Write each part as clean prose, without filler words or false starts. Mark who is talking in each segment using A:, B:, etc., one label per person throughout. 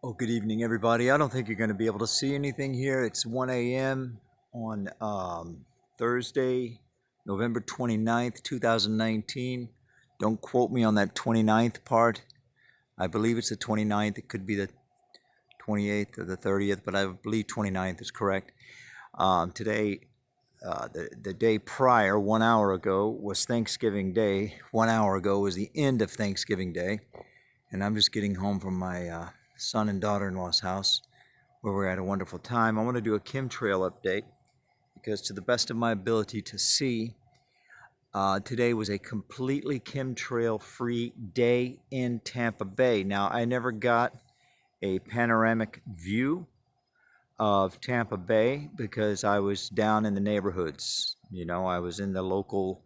A: Oh, good evening, everybody. I don't think you're going to be able to see anything here. It's 1 a.m. on Thursday, November 29th, 2019. Don't quote me on that 29th part. I believe it's the 29th. It could be the 28th or the 30th, but I believe 29th is correct. Today, the day prior, 1 hour ago, was Thanksgiving Day. 1 hour ago was the end of Thanksgiving Day. And I'm just getting home from my son and daughter-in-law's house where we had a wonderful time. I want to do a chemtrail update because to the best of my ability to see, today was a completely chemtrail-free day in Tampa Bay. Now, I never got a panoramic view of Tampa Bay because I was down in the neighborhoods. I was in the local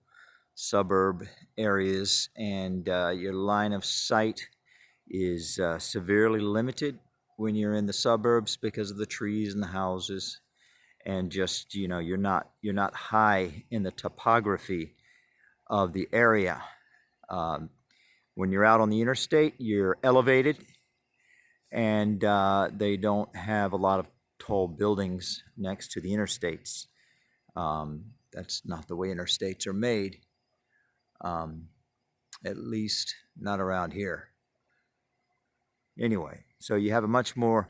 A: suburb areas, and your line of sight is severely limited when you're in the suburbs because of the trees and the houses, and just you're not high in the topography of the area. When you're out on the interstate, you're elevated, and they don't have a lot of tall buildings next to the interstates. That's not the way interstates are made, at least not around here. Anyway, so you have a much more,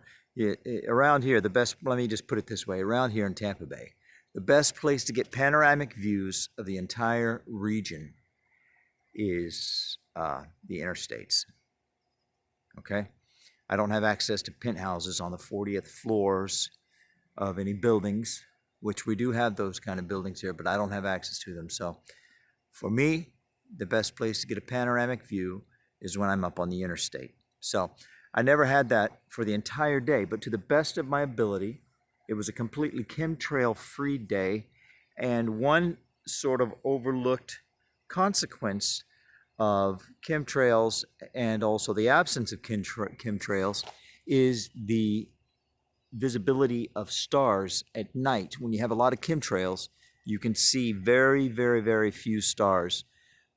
A: around here, the best, let me just put it this way, around here in Tampa Bay, the best place to get panoramic views of the entire region is the interstates, okay? I don't have access to penthouses on the 40th floors of any buildings, which we do have those kind of buildings here, but I don't have access to them. So for me, the best place to get a panoramic view is when I'm up on the interstate. So I never had that for the entire day, but to the best of my ability, it was a completely chemtrail-free day. And one sort of overlooked consequence of chemtrails, and also the absence of chemtrails, is the visibility of stars at night. When you have a lot of chemtrails, you can see very, very, very few stars.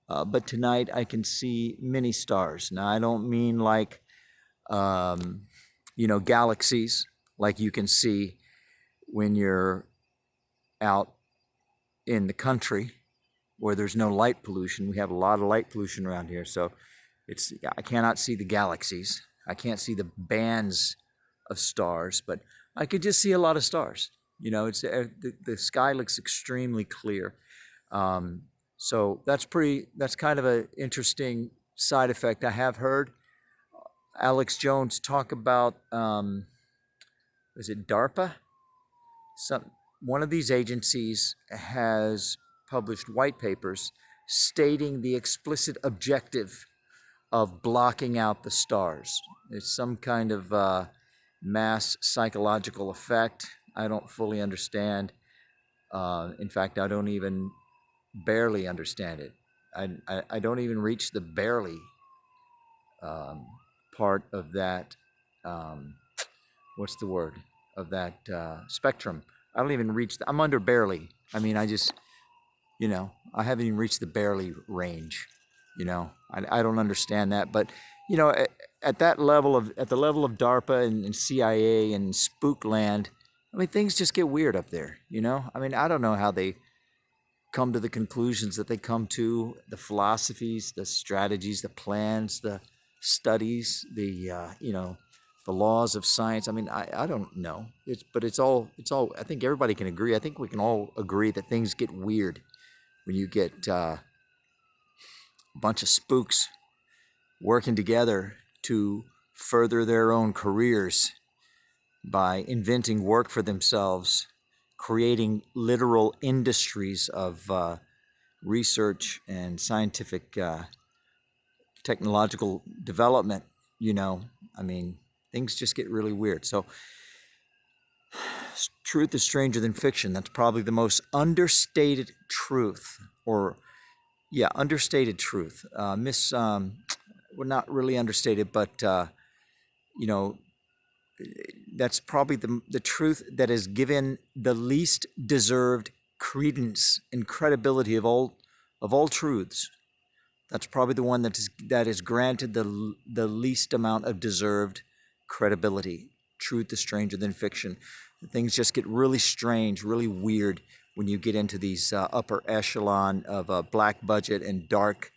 A: But tonight I can see many stars. Now, I don't mean like, galaxies like you can see when you're out in the country where there's no light pollution. We have a lot of light pollution around here, so I cannot see the galaxies. I can't see the bands of stars, but I could just see a lot of stars. The sky looks extremely clear. So that's kind of an interesting side effect. I have heard Alex Jones talk about, is it DARPA? One of these agencies has published white papers stating the explicit objective of blocking out the stars. It's some kind of mass psychological effect. I don't fully understand. In fact, I don't even barely understand it. I don't even reach the barely part of that, what's the word, of that spectrum. I don't even reach, I'm under barely. I mean, I haven't even reached the barely range. I don't understand that, but at the level of DARPA and CIA and Spookland, I mean, things just get weird up there. I mean, I don't know how they come to the conclusions that they come to, the philosophies, the strategies, the plans, the studies, the laws of science. I mean, I don't know. It's all. I think everybody can agree. I think we can all agree that things get weird when you get a bunch of spooks working together to further their own careers by inventing work for themselves, creating literal industries of research and scientific technological development. I mean, things just get really weird. So truth is stranger than fiction. That's probably the most understated truth, understated truth. Well, not really understated, but that's probably the truth that is given the least deserved credence and credibility of all truths. That's probably the one that is granted the least amount of deserved credibility. Truth is stranger than fiction. Things just get really strange, really weird when you get into these upper echelon of black budget and dark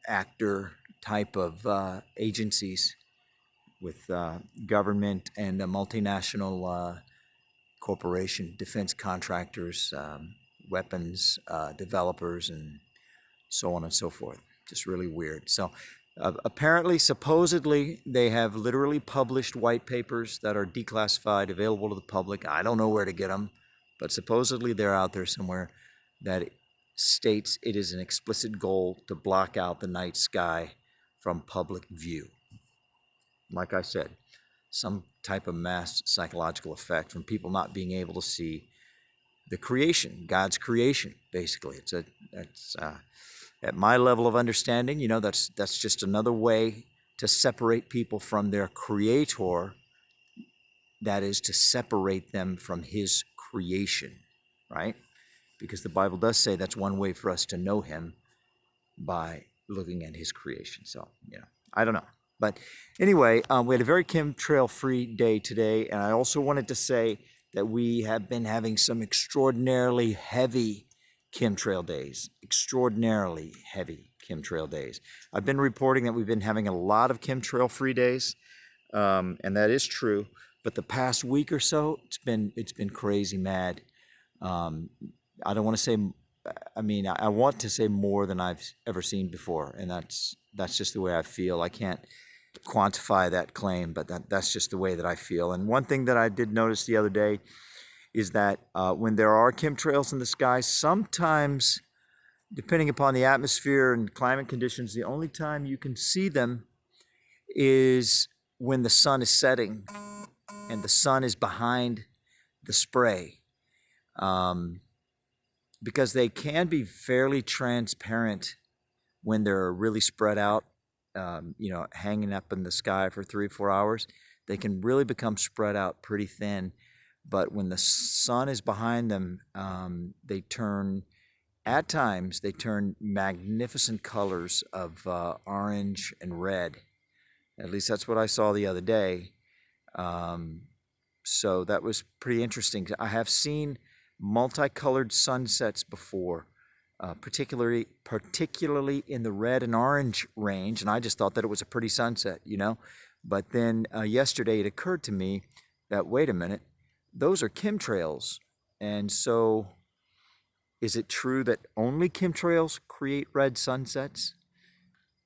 A: actor type of agencies with government and a multinational corporation, defense contractors, weapons developers, and so on and so forth. Just really weird. So apparently, supposedly, they have literally published white papers that are declassified, available to the public. I don't know where to get them, but supposedly they're out there somewhere, that states it is an explicit goal to block out the night sky from public view. Like I said, some type of mass psychological effect from people not being able to see the creation, God's creation, basically. That's at my level of understanding, you know, that's just another way to separate people from their creator. That is, to separate them from his creation, right? Because the Bible does say that's one way for us to know him, by looking at his creation. So, you know, I don't know. But anyway, we had a very chemtrail-free day today, and I also wanted to say that we have been having some extraordinarily heavy chemtrail days. Extraordinarily heavy chemtrail days. I've been reporting that we've been having a lot of chemtrail-free days, and that is true. But the past week or so, it's been crazy mad. I don't want to say, I mean, I want to say more than I've ever seen before, and that's just the way I feel. I can't quantify that claim, but that's just the way that I feel. And one thing that I did notice the other day is that when there are chemtrails in the sky, sometimes, depending upon the atmosphere and climate conditions, the only time you can see them is when the sun is setting and the sun is behind the spray. Because they can be fairly transparent when they're really spread out, you know, hanging up in the sky for 3 or 4 hours. They can really become spread out pretty thin. But when the sun is behind them, at times, they turn magnificent colors of orange and red. At least that's what I saw the other day. So that was pretty interesting. I have seen multicolored sunsets before, particularly in the red and orange range, and I just thought that it was a pretty sunset, you know. But then yesterday it occurred to me that, wait a minute, those are chemtrails. And so is it true that only chemtrails create red sunsets?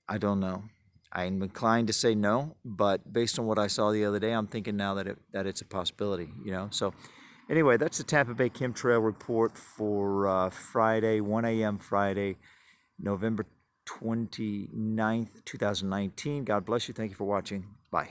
A: I don't know. I'm inclined to say no, but based on what I saw the other day, I'm thinking now that it's a possibility, you know. So anyway, that's the Tampa Bay Chemtrail report for Friday, 1 a.m. Friday, November 29th, 2019. God bless you. Thank you for watching. Bye.